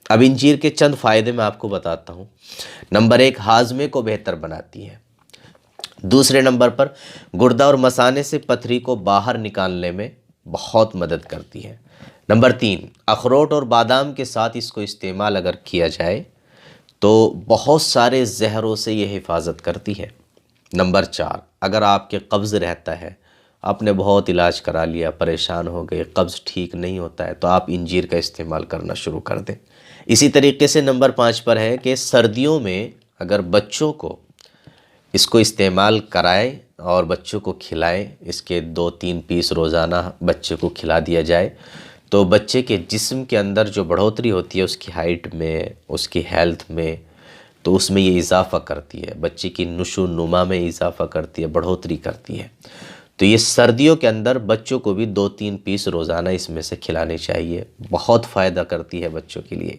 अब इंजीर के चंद फ़ायदे मैं आपको बताता हूँ। नंबर 1, हाजमे को बेहतर बनाती है। दूसरे नंबर पर गुर्दा और मसाने से पथरी को बाहर निकालने में बहुत मदद करती है। नंबर 3, अखरोट और बादाम के साथ इसको इस्तेमाल अगर किया जाए तो बहुत सारे जहरों से ये हिफाजत करती है। नंबर 4, अगर आपके कब्ज़ रहता है, आपने बहुत इलाज करा लिया, परेशान हो गए, कब्ज़ ठीक नहीं होता है, तो आप इंजीर का इस्तेमाल करना शुरू कर दें। इसी तरीके से नंबर 5 पर है कि सर्दियों में अगर बच्चों को इसको इस्तेमाल कराएं और बच्चों को खिलाएं, इसके 2-3 पीस रोज़ाना बच्चे को खिला दिया जाए तो बच्चे के जिस्म के अंदर जो बढ़ोतरी होती है उसकी हाइट में, उसकी हेल्थ में, तो उसमें ये इजाफ़ा करती है, बच्चे की नुशो नुमा में इजाफ़ा करती है, बढ़ोतरी करती है। तो ये सर्दियों के अंदर बच्चों को भी 2-3 पीस रोज़ाना इसमें से खिलाने चाहिए, बहुत फ़ायदा करती है बच्चों के लिए।